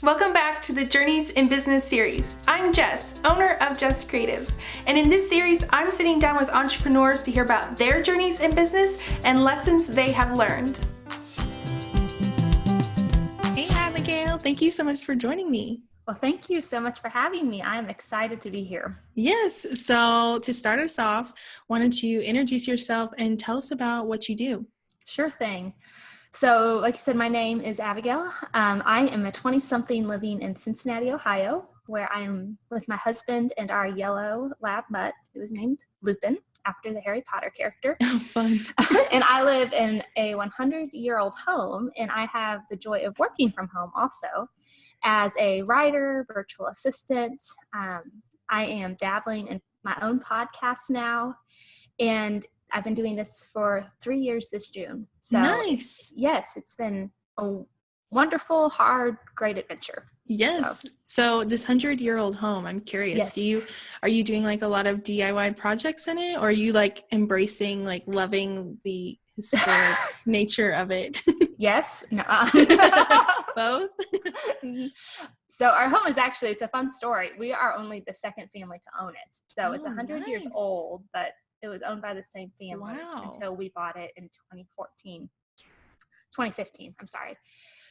Welcome back to the Journeys in Business series. I'm Jess, owner of Jess Creatives, and in this series, I'm sitting down with entrepreneurs to hear about their journeys in business and lessons they have learned. Hey Abigail, thank you so much for joining me. Well, thank you so much for having me. I'm excited to be here. Yes, so to start us off, why don't you introduce yourself and tell us about what you do? Sure thing. So like you said, my name is Abigail. I am a 20-something living in Cincinnati, Ohio, where I'm with my husband and our yellow lab mutt, who is named Lupin, after the Harry Potter character. Oh, fun. And I live in a 100-year-old home, and I have the joy of working from home also as a writer, virtual assistant. I am dabbling in my own podcast now, and I've been doing this for 3 years this June. So nice. Yes, it's been a wonderful, hard, great adventure. Yes. So this 100-year-old home, I'm curious. Yes. Are you doing like a lot of DIY projects in it, or are you like embracing, like loving the historic nature of it? Yes. No. Both? So our home is actually, it's a fun story. We are only the second family to own it. So it's 100 years old, but it was owned by the same family until we bought it in 2015, I'm sorry.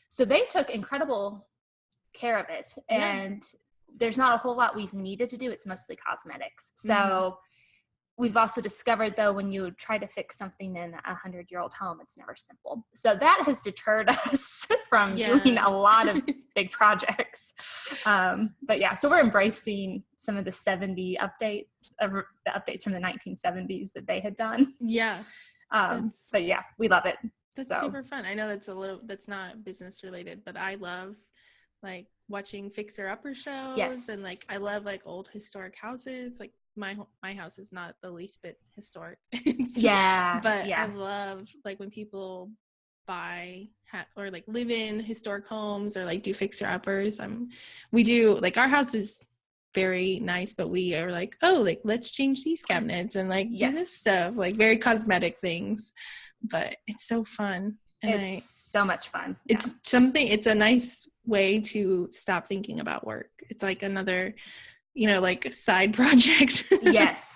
So they took incredible care of it, and there's not a whole lot we've needed to do. It's mostly cosmetics. So we've also discovered, though, when you try to fix something in a 100-year-old home, it's never simple. So that has deterred us from doing a lot of big projects. But yeah, so we're embracing some of the 70 updates, the updates from the 1970s that they had done. Yeah. But yeah, we love it. That's super fun. I know that's not business related, but I love like watching fixer-upper shows. Yes. And like, I love like old historic houses. Like my house is not the least bit historic. But I love like when people buy or like live in historic homes or like do fixer-uppers. We do, like, our house is very nice, but we are like, oh, like let's change these cabinets and like do this stuff, like very cosmetic things. But it's so fun. And it's so much fun. It's a nice way to stop thinking about work. It's like another, like side project. Yes.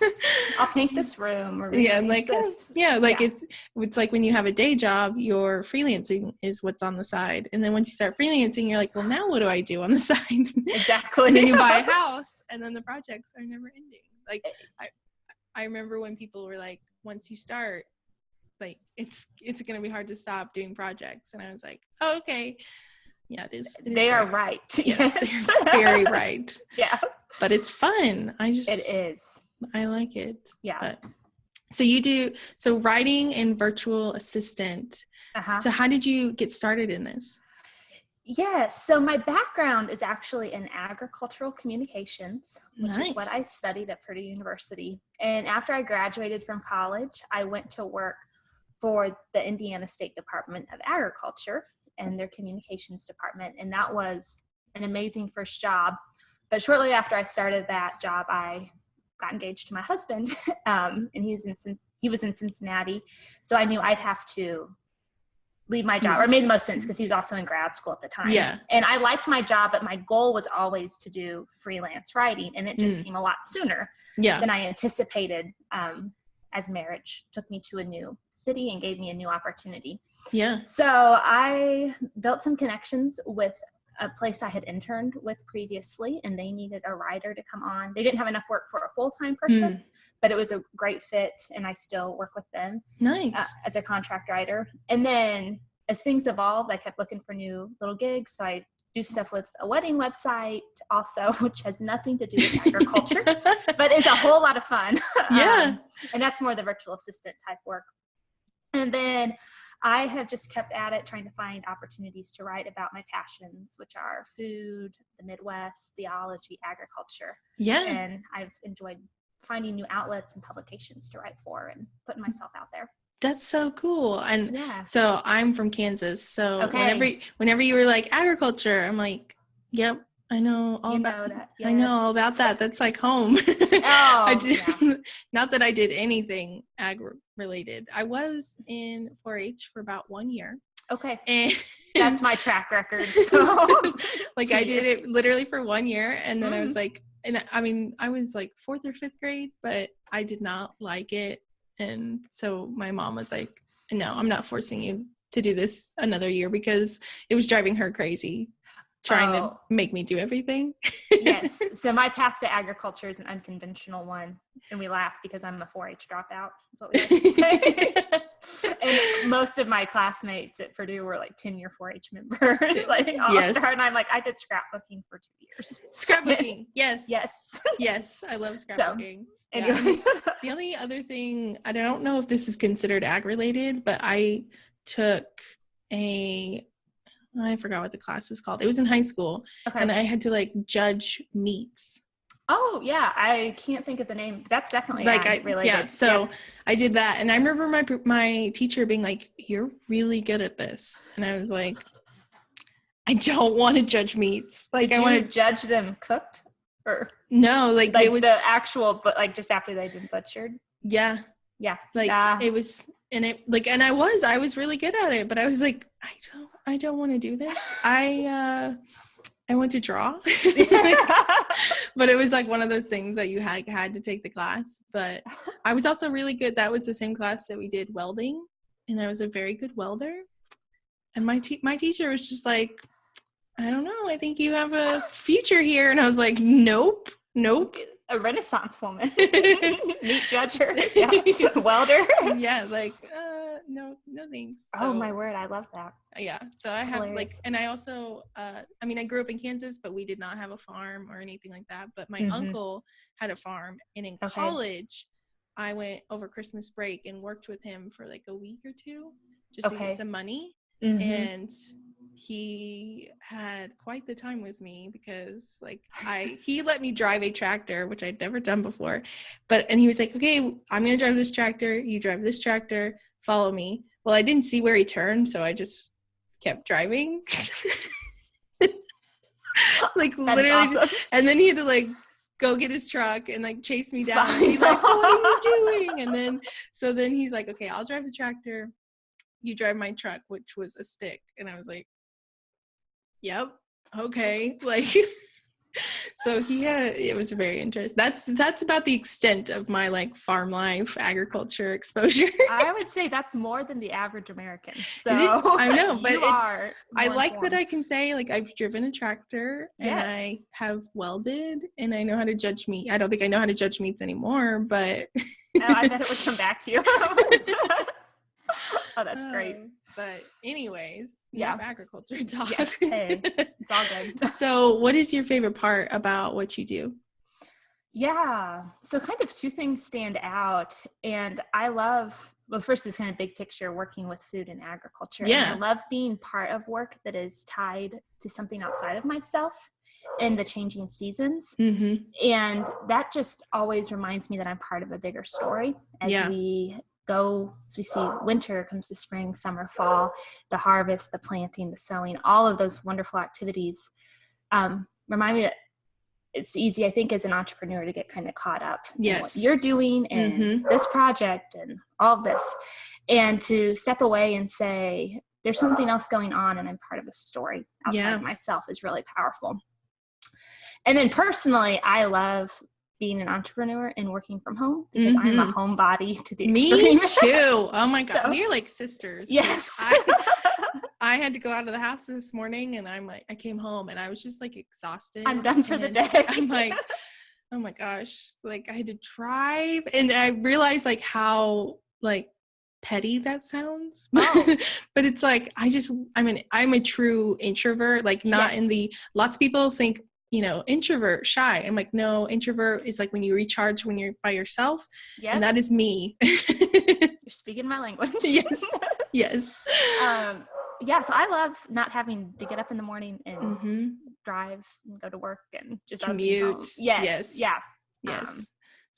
I'll paint this room. Or this. It's like when you have a day job, your freelancing is what's on the side. And then once you start freelancing, you're like, well, now what do I do on the side? Exactly. And then you buy a house, and then the projects are never ending. Like I remember when people were like, once you start, like it's going to be hard to stop doing projects. And I was like, oh, okay. Yeah, it is. They are right. Yes, they're very right. Yeah. But it's fun. It is. I like it. Yeah. So writing and virtual assistant. So how did you get started in this? Yes. So my background is actually in agricultural communications, which is what I studied at Purdue University. And after I graduated from college, I went to work for the Indiana State Department of Agriculture and their communications department. And that was an amazing first job. But shortly after I started that job, I got engaged to my husband, and he was in Cincinnati. So I knew I'd have to leave my job, or it made the most sense because he was also in grad school at the time. Yeah. And I liked my job, but my goal was always to do freelance writing, and it just came a lot sooner than I anticipated. As marriage took me to a new city and gave me a new opportunity. Yeah. So I built some connections with a place I had interned with previously, and they needed a writer to come on. They didn't have enough work for a full-time person, but it was a great fit, and I still work with them as a contract writer. And then as things evolved, I kept looking for new little gigs. So I do stuff with a wedding website also, which has nothing to do with agriculture, but is a whole lot of fun. And that's more the virtual assistant type work. And then I have just kept at it, trying to find opportunities to write about my passions, which are food, the Midwest, theology, agriculture. Yeah. And I've enjoyed finding new outlets and publications to write for and putting myself out there. That's so cool. And so I'm from Kansas. So whenever you were like agriculture, I'm like, yep, I know all about that. Yes. I know all about that. That's like home. Not that I did anything ag related. I was in 4-H for about 1 year. Okay. And That's my track record. So like I did it literally for 1 year, and then I was like, and I mean, I was like 4th or 5th grade, but I did not like it. And so my mom was like, no, I'm not forcing you to do this another year, because it was driving her crazy trying to make me do everything. Yes. So my path to agriculture is an unconventional one. And we laugh because I'm a 4-H dropout, is what we like to say. And most of my classmates at Purdue were like 10-year 4-H members. Like all-star. And I'm like, I did scrapbooking for 2 years. Scrapbooking. Yes. Yes. Yes. I love scrapbooking. So, anyway. The only other thing, I don't know if this is considered ag related, but I took I forgot what the class was called. It was in high school. Okay. And I had to like judge meats. Oh yeah, I can't think of the name. That's definitely like related. Yeah, so I did that, and I remember my teacher being like, "You're really good at this," and I was like, "I don't want to judge meats. Like, I want to judge them cooked, or no, like it was the actual, but like just after they'd been butchered." Yeah, like it was, and it like, and I was really good at it, but I was like, I don't want to do this. I want to draw. But it was like one of those things that you had to take the class. But I was also really good. That was the same class that we did welding, and I was a very good welder. And my teacher was just like, I don't know, I think you have a future here. And I was like, nope. A Renaissance woman. Meat judger. Yeah. Welder. Yeah, like no thanks. So, oh my word, I love that. Yeah, so I have like, and I also I mean, I grew up in Kansas, but we did not have a farm or anything like that, but my uncle had a farm, and in college I went over Christmas break and worked with him for like a week or two just to get some money. And he had quite the time with me, because like he let me drive a tractor, which I'd never done before, and he was like, okay, I'm gonna drive this tractor, you drive this tractor, follow me. Well, I didn't see where he turned, so I just kept driving. Like literally awesome. And then he had to like go get his truck and like chase me down and be like, what are you doing? And then he's like, okay, I'll drive the tractor, you drive my truck, which was a stick. And I was like, yep, okay. Like, so it was very interesting. That's about the extent of my like farm life, agriculture exposure. I would say that's more than the average American. So I know, but I like informed. That I can say like I've driven a tractor and I have welded and I know how to judge meat. I don't think I know how to judge meats anymore, but I bet it would come back to you. Oh, that's great. But anyways, agriculture talk. Yes, hey, it's all good. So what is your favorite part about what you do? Yeah, so kind of two things stand out. And I love, well, first is kind of big picture, working with food and agriculture. Yeah. And I love being part of work that is tied to something outside of myself and the changing seasons. And that just always reminds me that I'm part of a bigger story as we see winter comes to spring, summer, fall, the harvest, the planting, the sowing, all of those wonderful activities remind me that it's easy, I think, as an entrepreneur to get kind of caught up in what you're doing and this project and all of this, and to step away and say, there's something else going on and I'm part of a story outside of myself is really powerful. And then personally, I love being an entrepreneur and working from home because I'm a homebody to the extreme. Me too. Oh my God. We're like sisters. Yes. I had to go out of the house this morning and I came home and I was just like exhausted. I'm done for the day. I'm like, oh my gosh. Like I had to drive and I realized like how like petty that sounds. But it's like, I'm a true introvert, like not in the, lots of people think, introvert, shy. I'm like, no, introvert is like when you recharge when you're by yourself. Yeah. And that is me. You're speaking my language. Yes. Yes. So I love not having to get up in the morning and drive and go to work and just commute. Yes. Yeah. Yes.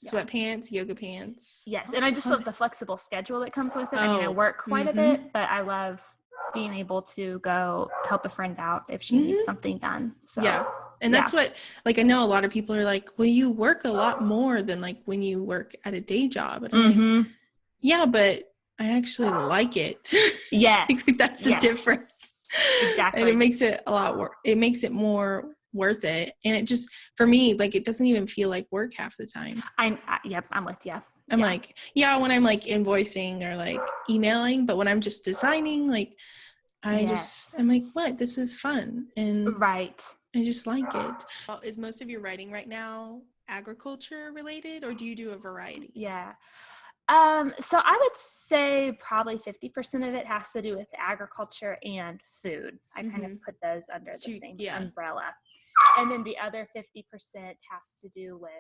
Sweatpants, yoga pants. Yes. And I just love the flexible schedule that comes with it. I mean, I work quite a bit, but I love being able to go help a friend out if she needs something done. So yeah. And that's what, like, I know a lot of people are like, well, you work a lot more than like when you work at a day job. And I'm like, yeah, but I actually like it. Yes. That's the difference. Exactly. And it makes it it makes it more worth it. And it just, for me, like, it doesn't even feel like work half the time. Yep, I'm with you. I'm like, when I'm like invoicing or like emailing, but when I'm just designing, like, I'm like, what? This is fun. And right. I just like it. Is most of your writing right now agriculture related, or do you do a variety? Yeah. So I would say probably 50% of it has to do with agriculture and food. I kind of put those under the same umbrella. And then the other 50% has to do with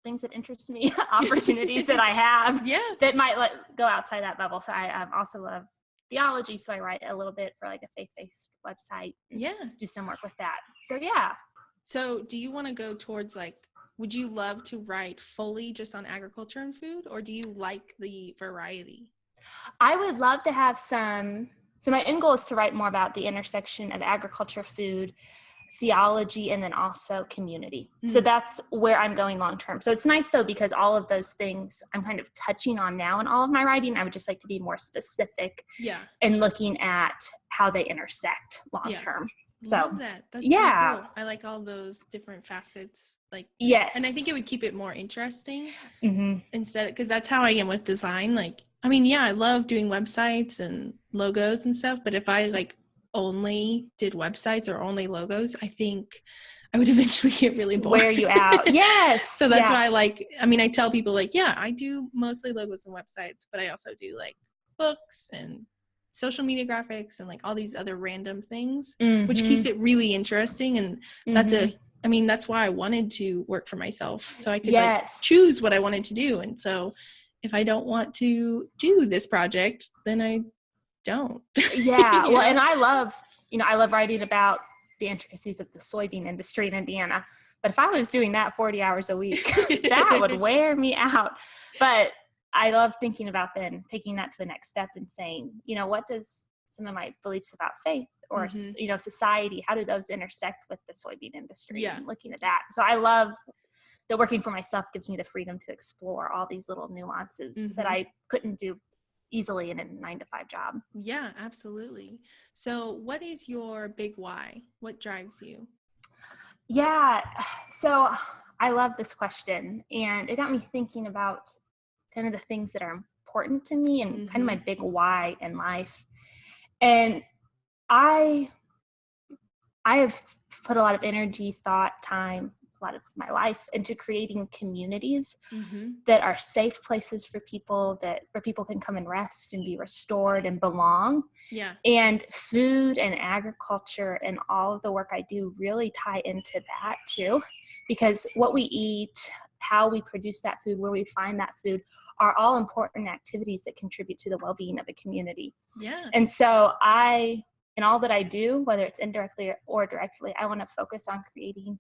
things that interest me, opportunities that I have that might go outside that bubble. So I also love theology, so I write a little bit for like a faith-based website. Do some work with that. So So do you want to go towards like, would you love to write fully just on agriculture and food, or do you like the variety? I would love to have some. So my end goal is to write more about the intersection of agriculture, food, theology, and then also community. So that's where I'm going long term. So it's nice though, because all of those things I'm kind of touching on now in all of my writing. I would just like to be more specific and looking at how they intersect long term. So love that. That's so cool. I like all those different facets. Like, and I think it would keep it more interesting instead, because that's how I am with design. Like, I mean, I love doing websites and logos and stuff, but if I like only did websites or only logos, I think I would eventually get really bored. Wear you out. Yes. So that's why I tell people like, I do mostly logos and websites, but I also do like books and social media graphics and like all these other random things, which keeps it really interesting. And that's why I wanted to work for myself, so I could like choose what I wanted to do. And so if I don't want to do this project, then I don't. Well, and I love writing about the intricacies of the soybean industry in Indiana. But if I was doing that 40 hours a week, that would wear me out. But I love thinking about then taking that to the next step and saying, what does some of my beliefs about faith or, society, how do those intersect with the soybean industry and looking at that. So I love that working for myself gives me the freedom to explore all these little nuances that I couldn't do easily in a 9-to-5 job. Yeah, absolutely. So what is your big why? What drives you? Yeah. So I love this question, and it got me thinking about kind of the things that are important to me and kind of my big why in life. And I have put a lot of energy, thought, time, a lot of my life into creating communities that are safe places for people, where people can come and rest and be restored and belong. And food and agriculture and all of the work I do really tie into that too, because what we eat, how we produce that food, where we find that food, are all important activities that contribute to the well-being of a community. And so in all that I do, whether it's indirectly or directly, I want to focus on creating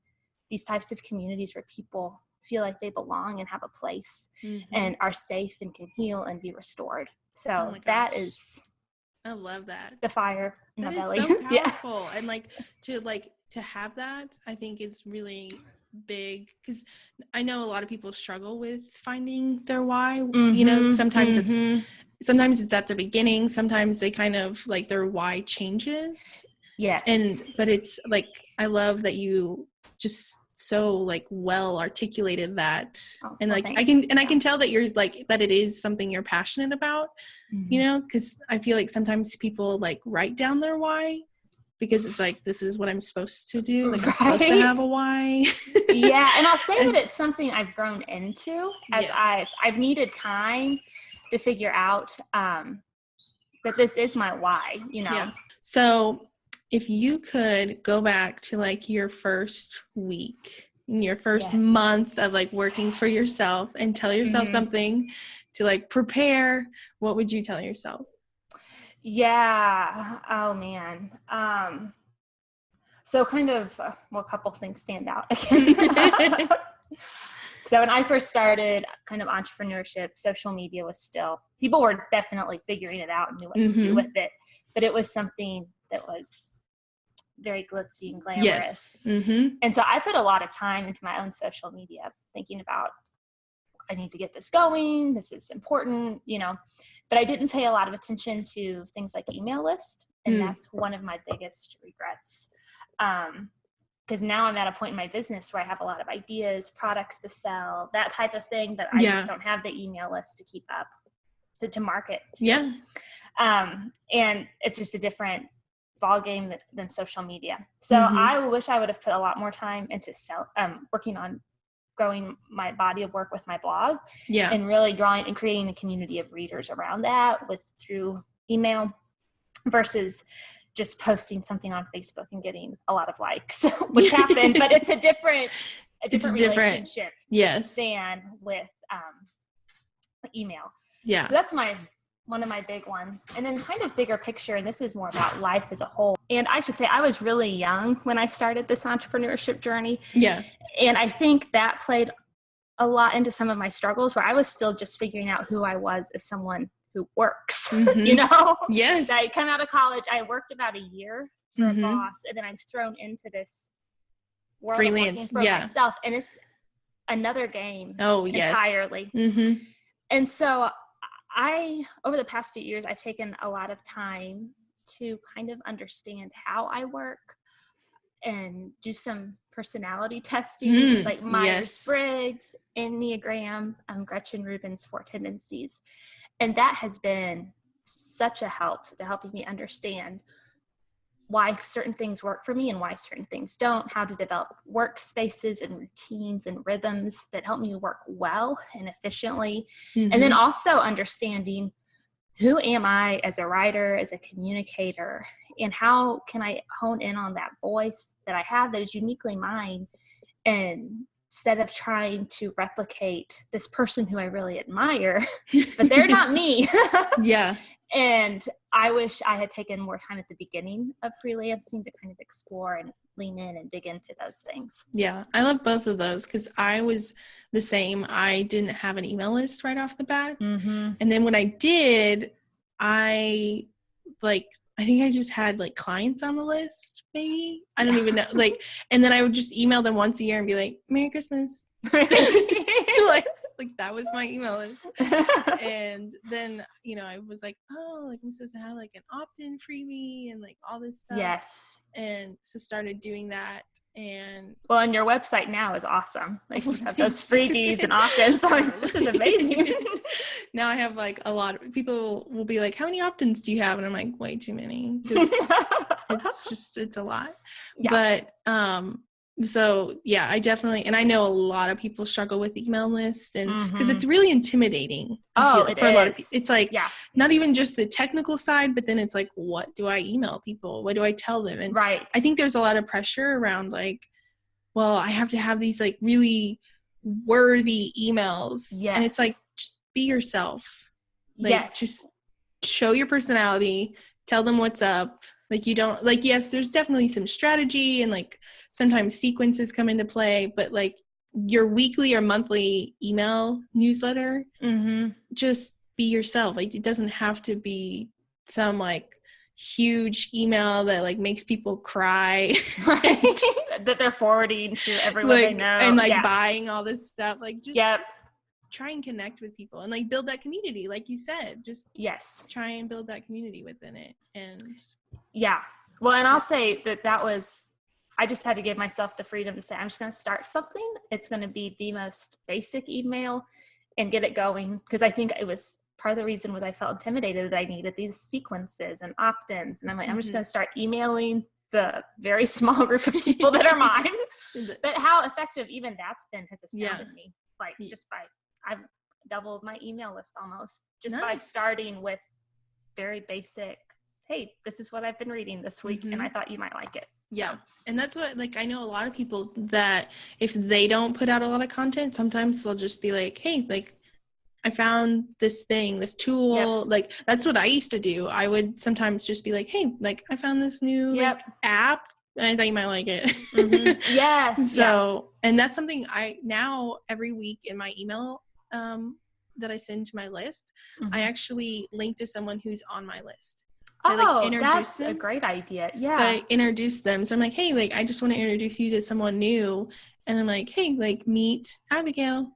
these types of communities where people feel like they belong and have a place and are safe and can heal and be restored. So I love that. The fire in my belly. That is so powerful. And to have that, I think is really big, because I know a lot of people struggle with finding their why. Sometimes it's at the beginning, sometimes they kind of like their why changes. But it's like, I love that you just so like well articulated that. And like I can tell that you're like, that it is something you're passionate about, because I feel like sometimes people like write down their why because it's like, this is what I'm supposed to do. Like, I'm supposed to have a why. And I'll say that it's something I've grown into as I've needed time to figure out that this is my why, So if you could go back to like your first week, your first month of like working for yourself, and tell yourself something to like prepare, what would you tell yourself? Oh man. So kind of, a couple things stand out again. So when I first started kind of entrepreneurship, social media was still, people were definitely figuring it out and knew what to do with it, but it was something that was very glitzy and glamorous. And so I put a lot of time into my own social media, thinking about, I need to get this going, this is important, but I didn't pay a lot of attention to things like email list And that's one of my biggest regrets. Because now I'm at a point in my business where I have a lot of ideas, products to sell, that type of thing, but I just don't have the email list to keep up, to market to. Yeah. And it's just a different ball game than social media. So I wish I would have put a lot more time into working on growing my body of work with my blog, and really drawing and creating a community of readers around that through email versus just posting something on Facebook and getting a lot of likes, which happened, but it's a different relationship than with email. Yeah. So that's one of my big ones. And then kind of bigger picture, and this is more about life as a whole. And I should say I was really young when I started this entrepreneurship journey. Yeah. And I think that played a lot into some of my struggles, where I was still just figuring out who I was as someone who works, you know? Yes. I come out of college, I worked about a year for a boss, and then I'm thrown into this world freelance, of working for myself. And it's another game entirely. And so over the past few years, I've taken a lot of time to kind of understand how I work and do some personality testing, like Myers-Briggs, Enneagram, Gretchen Rubin's 4 tendencies. And that has been such a help to helping me understand why certain things work for me and why certain things don't, how to develop workspaces and routines and rhythms that help me work well and efficiently. And then also understanding, who am I as a writer, as a communicator, and how can I hone in on that voice that I have that is uniquely mine, and instead of trying to replicate this person who I really admire, but they're not me. And I wish I had taken more time at the beginning of freelancing to kind of explore and lean in and dig into those things. Yeah, I love both of those, because I was the same. I didn't have an email list right off the bat. And then when I did, I think I just had like clients on the list, maybe. I don't even know. And then I would just email them once a year and be like, Merry Christmas. Like that was my email list. And then, I was like, oh, I'm supposed to have like an opt-in freebie and like all this stuff. Yes. And so started doing that. And and your website now is awesome. Like, you have those freebies and opt-ins. This is amazing. Now I have like a lot of people will be like, how many opt-ins do you have? And I'm like, way too many. 'Cause it's a lot. Yeah. But, so yeah, I definitely, and I know a lot of people struggle with email lists, and because it's really intimidating. For a lot of people, it's like not even just the technical side, but then it's like, what do I email people? What do I tell them? And I think there's a lot of pressure around like, well, I have to have these like really worthy emails, and it's like, just be yourself. Like, just show your personality, tell them what's up. Like, you don't, like, yes, there's definitely some strategy and like sometimes sequences come into play, but like your weekly or monthly email newsletter, just be yourself. Like, it doesn't have to be some like huge email that like makes people cry, that they're forwarding to everyone they know, and like buying all this stuff. Like, just try and connect with people and like build that community, like you said. Just try and build that community within it. And and I'll say that was, I just had to give myself the freedom to say, I'm just going to start something. It's going to be the most basic email and get it going, because I think it was part of the reason was I felt intimidated that I needed these sequences and opt-ins, and I'm like, I'm just going to start emailing the very small group of people that are mine. But how effective even that's been has astounded me. Like, just by, I've doubled my email list almost just by starting with very basic, hey, this is what I've been reading this week, and I thought you might like it. Yeah. And that's what, like, I know a lot of people that if they don't put out a lot of content, sometimes they'll just be like, hey, like, I found this thing, this tool. Like, that's what I used to do. I would sometimes just be like, hey, like, I found this new like, app, and I thought you might like it. Yes. So, and that's something I now every week in my email that I send to my list, I actually link to someone who's on my list. So that's a great idea. Yeah. So I introduce them. So I'm like, hey, like, I just want to introduce you to someone new. And I'm like, hey, like, meet Abigail.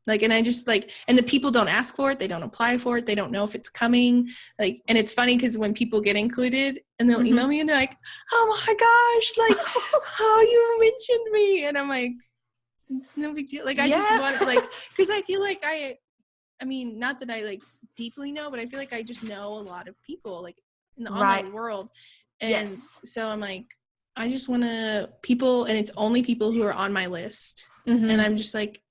Like, and I just like, and the people don't ask for it. They don't apply for it. They don't know if it's coming. Like, and it's funny because when people get included and they'll email me and they're like, oh my gosh, like, oh, you mentioned me. And I'm like, it's no big deal. Like, I just want to, like, because I feel like I mean, not that I like deeply know, but I feel like I just know a lot of people like in the online world. And so I'm like, I just want to people, and it's only people who are on my list. And I'm just like,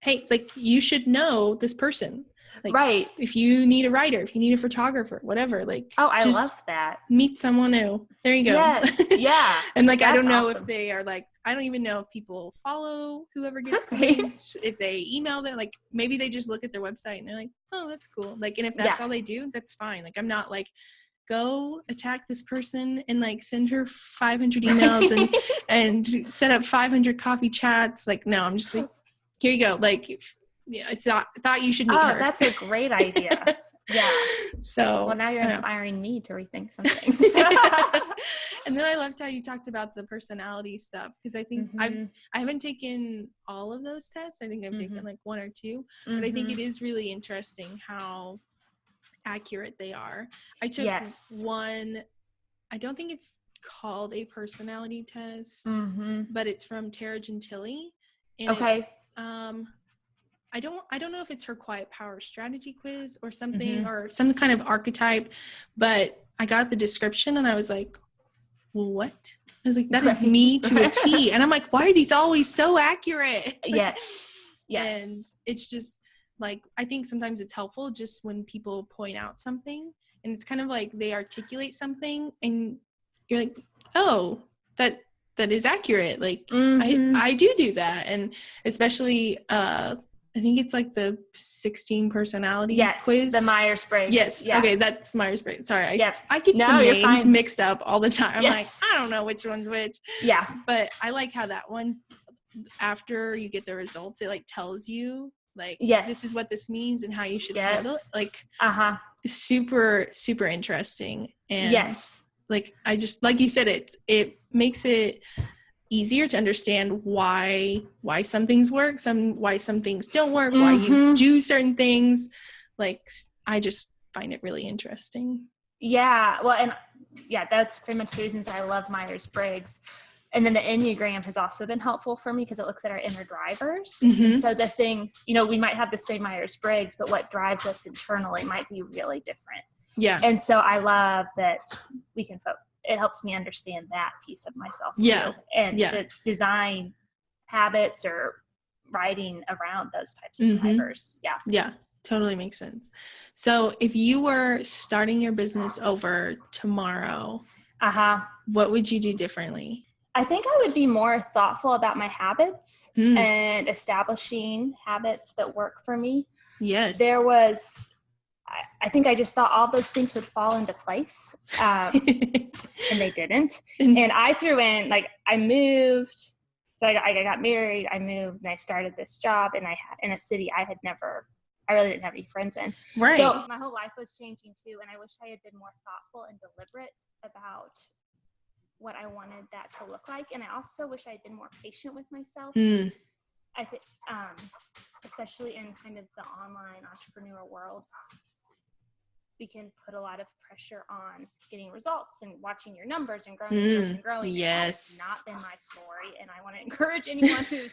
hey, like, you should know this person. Like, if you need a writer, if you need a photographer, whatever, like, I love that. Meet someone new. There you go. Yes. Yeah. And like, I don't know if they are like, I don't even know if people follow whoever gets named, if they email them, like, maybe they just look at their website and they're like, oh, that's cool. Like, and if that's all they do, that's fine. Like, I'm not like, go attack this person and like send her 500 emails and set up 500 coffee chats. Like, no, I'm just like, here you go. Like, I thought you should meet her. Oh, that's a great idea. Yeah. So, well, now you're inspiring me to rethink something. And then I loved how you talked about the personality stuff, because I think I haven't taken all of those tests. I think I've taken like one or two, but I think it is really interesting how accurate they are. I took one. I don't think it's called a personality test, but it's from Tara Gentili. And it's, I don't know if it's her Quiet Power Strategy quiz or something, or some kind of archetype, but I got the description and I was like, what? I was like, that is me to a T. And I'm like, why are these always so accurate? Yes. And it's just like, I think sometimes it's helpful just when people point out something and it's kind of like they articulate something and you're like, oh, that is accurate. Like, I do that. And especially, I think it's like the 16 personalities quiz. The Myers-Briggs. Yes. Yeah. Okay, that's Myers-Briggs. Sorry, I get the names mixed up all the time. I'm like, I don't know which one's which. Yeah. But I like how that one, after you get the results, it like tells you like, this is what this means and how you should handle it. Like, super, super interesting. And like, I just, like you said, it makes it easier to understand why some things work, why some things don't work, why you do certain things. Like, I just find it really interesting. Yeah. Well, and that's pretty much the reasons I love Myers-Briggs. And then the Enneagram has also been helpful for me because it looks at our inner drivers. And so the things, we might have the same Myers-Briggs, but what drives us internally might be really different. Yeah. And so I love that we can it helps me understand that piece of myself too. And to design habits or writing around those types of drivers. Yeah, totally makes sense. So if you were starting your business over tomorrow, what would you do differently? I think I would be more thoughtful about my habits and establishing habits that work for me. Yes. I think I just thought all those things would fall into place, and they didn't. And I threw in, like, I moved, so I got married, I moved, and I started this job, and in a city I really didn't have any friends in. Right. So my whole life was changing too, and I wish I had been more thoughtful and deliberate about what I wanted that to look like. And I also wish I had been more patient with myself. I think, especially in kind of the online entrepreneur world, we can put a lot of pressure on getting results and watching your numbers and growing and growing. Yes. That's not been my story. And I want to encourage anyone who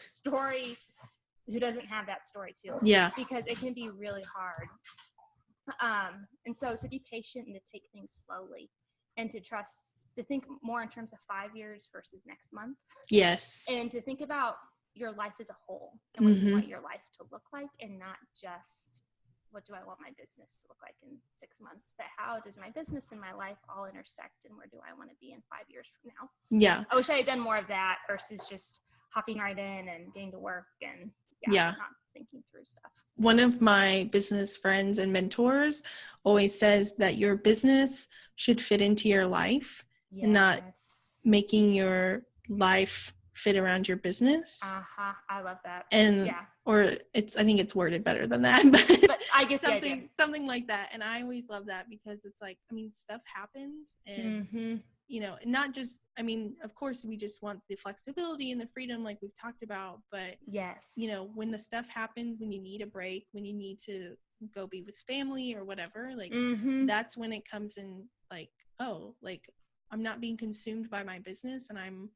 doesn't have that story too. Yeah. Because it can be really hard. And so to be patient and to take things slowly and to think more in terms of 5 years versus next month. Yes. And to think about your life as a whole and what you want your life to look like, and not just what do I want my business to look like in 6 months, but how does my business and my life all intersect, and where do I want to be in 5 years from now? Yeah. I wish I had done more of that versus just hopping right in and getting to work and not thinking through stuff. One of my business friends and mentors always says that your business should fit into your life and not making your life fit around your business. I love that. And I think it's worded better than that, but I guess something like that. And I always love that because it's like, I mean, stuff happens and not just, I mean, of course we just want the flexibility and the freedom like we've talked about, but yes, when the stuff happens, when you need a break, when you need to go be with family or whatever, like that's when it comes in, like, oh, like I'm not being consumed by my business and I'm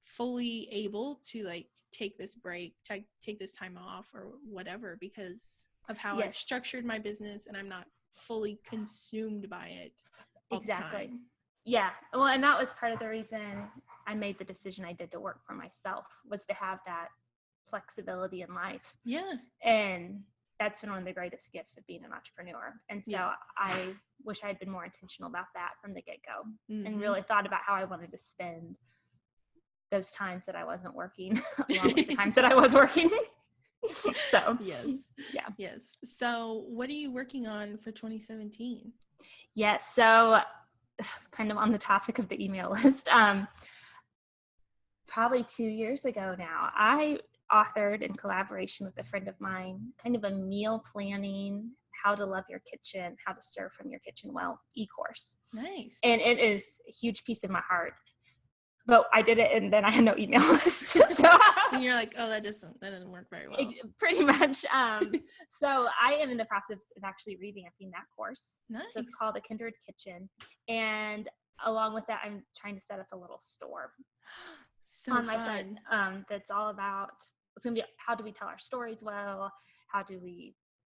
fully able to like take this break, take this time off or whatever because of how I've structured my business, and I'm not fully consumed by it all the time. Yeah. Well, and that was part of the reason I made the decision I did to work for myself, was to have that flexibility in life. Yeah. And that's been one of the greatest gifts of being an entrepreneur. And so I wish I had been more intentional about that from the get-go and really thought about how I wanted to spend those times that I wasn't working along with the times that I was working. So, yes. So what are you working on for 2017? Yes. So kind of on the topic of the email list, probably 2 years ago now, I authored in collaboration with a friend of mine, kind of a meal planning, how to love your kitchen, how to serve from your kitchen well e-course. Nice. And it is a huge piece of my heart. But I did it, and then I had no email list. So and you're like, oh, that doesn't work very well. Pretty much. So I am in the process of actually revamping that course. Nice. So it's called A Kindred Kitchen, and along with that, I'm trying to set up a little store on my site. That's all about. It's going to be how do we tell our stories well? How do we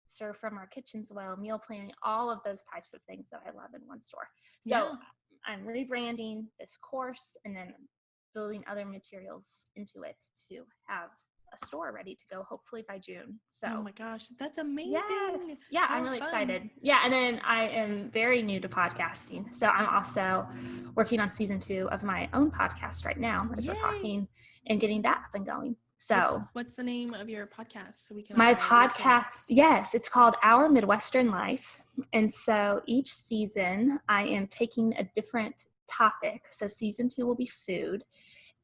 serve from our kitchens well? Meal planning, all of those types of things that I love in one store. So I'm rebranding this course and then building other materials into it to have a store ready to go hopefully by June. So oh my gosh, that's amazing. Yes. Yeah, I'm really excited. Yeah, and then I am very new to podcasting. So I'm also working on season 2 of my own podcast right now as we're talking and getting that up and going. So what's the name of your podcast? So we can my podcast, yes, it's called Our Midwestern Life. And so each season I am taking a different topic. So season 2 will be food,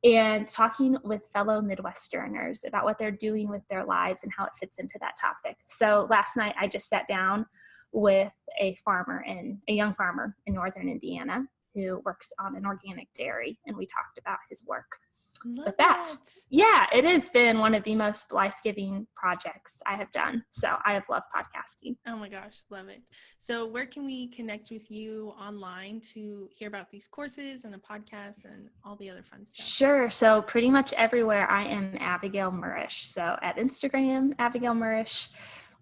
and talking with fellow Midwesterners about what they're doing with their lives and how it fits into that topic. So last night I just sat down with a young farmer in northern Indiana who works on an organic dairy, and we talked about his work. With that. Yeah, it has been one of the most life-giving projects I have done. So I have loved podcasting. Oh my gosh, love it. So where can we connect with you online to hear about these courses and the podcasts and all the other fun stuff? Sure. So pretty much everywhere I am Abigail Murrish. So at Instagram, Abigail Murrish,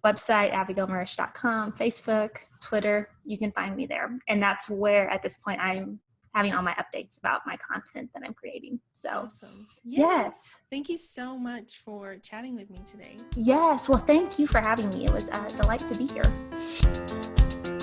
website, abigailmurrish.com, Facebook, Twitter, you can find me there. And that's where at this point I'm having all my updates about my content that I'm creating. So awesome. Yes. Thank you so much for chatting with me today. Yes. Well, thank you for having me. It was a delight to be here.